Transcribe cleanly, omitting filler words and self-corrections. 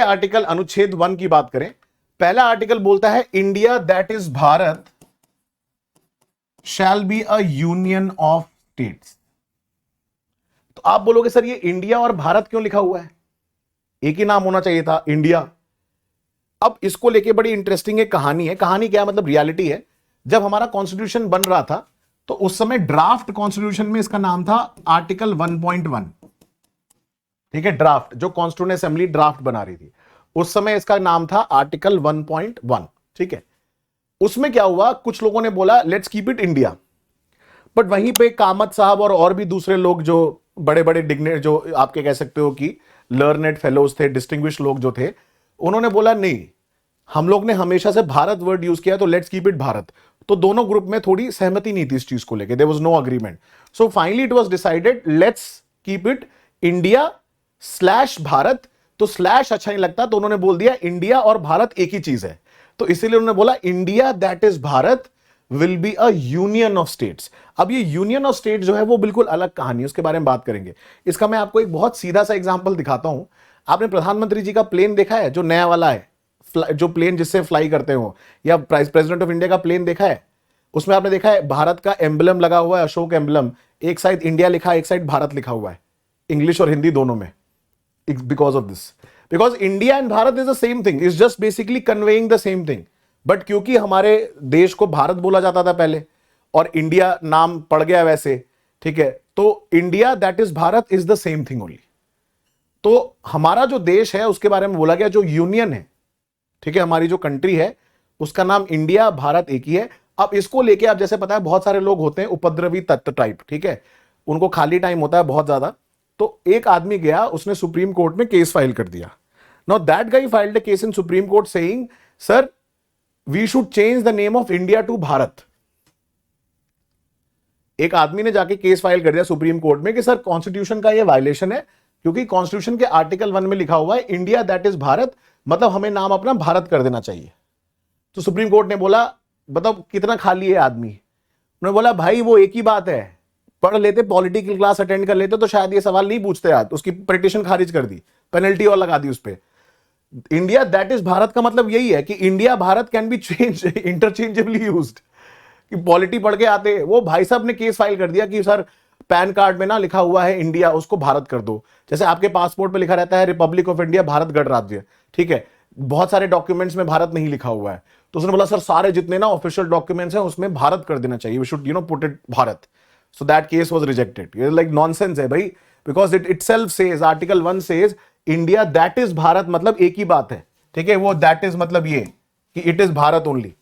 Article अनुच्छेद 1 की बात करें, पहला आर्टिकल बोलता है India that is Bharat shall be a union of states. तो आप बोलोगे सर ये इंडिया और भारत क्यों लिखा हुआ है, एक ही नाम होना चाहिए था इंडिया। अब इसको लेके बड़ी इंटरेस्टिंग एक कहानी है। कहानी क्या मतलब रियलिटी है। जब हमारा कॉन्स्टिट्यूशन बन रहा था तो उस समय ड्राफ्ट कॉन्स्टिट्यूशन में इसका नाम था आर्टिकल 1.1। ठीक है, ड्राफ्ट जो कॉन्स्टिट्यूशन असेंबली ड्राफ्ट बना रही थी उस समय इसका नाम था आर्टिकल 1.1। ठीक है, उसमें क्या हुआ, कुछ लोगों ने बोला let's keep it India, but वहीं पे कामत साहब और भी दूसरे लोग जो बड़े बड़े डिग्नेट जो आपके कह सकते हो कि लर्नेड फेलोज थे, डिस्टिंग्विश लोग जो थे, उन्होंने बोला नहीं हम लोग ने हमेशा से भारत वर्ड यूज किया तो लेट्स कीप इट भारत। तो दोनों ग्रुप में थोड़ी सहमति नहीं थी इस चीज को लेकर, there was no agreement. So finally it was decided let's keep it India slash Bharat. तो स्लैश अच्छा नहीं लगता तो उन्होंने बोल दिया इंडिया और भारत एक ही चीज है, तो इसीलिए उन्होंने बोला India that is Bharat will be a union of states. अब ये यूनियन ऑफ स्टेट्स जो है वो बिल्कुल अलग कहानी है, उसके बारे में बात करेंगे। इसका मैं आपको एक बहुत सीधा सा एग्जांपल दिखाता हूं। आपने प्रधानमंत्री जी का प्लेन देखा है जो नया वाला है, जो प्लेन जिससे फ्लाई करते हो, या प्रेसिडेंट ऑफ इंडिया का प्लेन देखा है? उसमें आपने देखा है भारत का एम्बलम लगा हुआ है, अशोक एम्बलम, एक साइड इंडिया लिखा है एक साइड भारत लिखा हुआ है, इंग्लिश और हिंदी दोनों में। Because of this, because India and Bharat is the same thing, is just basically conveying the same thing. But क्योंकि हमारे देश को भारत बोला जाता था पहले और इंडिया नाम पड़ गया वैसे, ठीक है, तो India that is Bharat is the same thing only. तो हमारा जो देश है उसके बारे में बोला गया जो यूनियन है, ठीक है, हमारी जो कंट्री है उसका नाम इंडिया भारत एक ही है। अब इसको लेके आप जैसे पता है बहुत सारे लोग होते हैं उपद्रवी तत्व टाइप, ठीक है, उनको खाली टाइम होता है बहुत ज्यादा। तो एक आदमी गया, उसने सुप्रीम कोर्ट में केस फाइल कर दिया। Now that guy filed a case in Supreme Court saying sir we should change the name of India to Bharat. एक आदमी ने जाके केस फाइल कर दिया सुप्रीम कोर्ट में कि सर कॉन्स्टिट्यूशन का ये वायलेशन है, क्योंकि कॉन्स्टिट्यूशन के आर्टिकल 1 में लिखा हुआ है इंडिया दैट इज भारत, मतलब हमें नाम अपना भारत कर देना चाहिए। तो सुप्रीम कोर्ट ने बोला बताओ कितना खाली है आदमी। उन्होंने बोला भाई वो एक ही बात है, पढ़ लेते, पॉलिटिकल क्लास अटेंड कर लेते तो शायद ये सवाल नहीं पूछते आज। उसकी पिटीशन खारिज कर दी, पेनल्टी और लगा दी उस पर। इंडिया दैट इज भारत का मतलब यही है कि India Bharat can be change interchangeably used. कि पॉलिटी पढ़ के आते, वो भाई साहब ने केस फाइल कर दिया कि सर पैन कार्ड में ना लिखा हुआ है इंडिया, उसको भारत कर दो। जैसे आपके पासपोर्ट पे लिखा रहता है रिपब्लिक ऑफ इंडिया भारत गणराज्य, ठीक है, बहुत सारे डॉक्यूमेंट्स में भारत नहीं लिखा हुआ है। तो उसने बोला सर सारे जितने ना ऑफिशियल डॉक्यूमेंट्स हैं उसमें भारत कर देना चाहिए, we should put it Bharat. So that case was rejected. ये लाइक नॉनसेंस है भाई, because it itself says, article 1 says India that is Bharat, मतलब एक ही बात है, ठीक है, वो दैट इज मतलब ये कि इट इज भारत ओनली।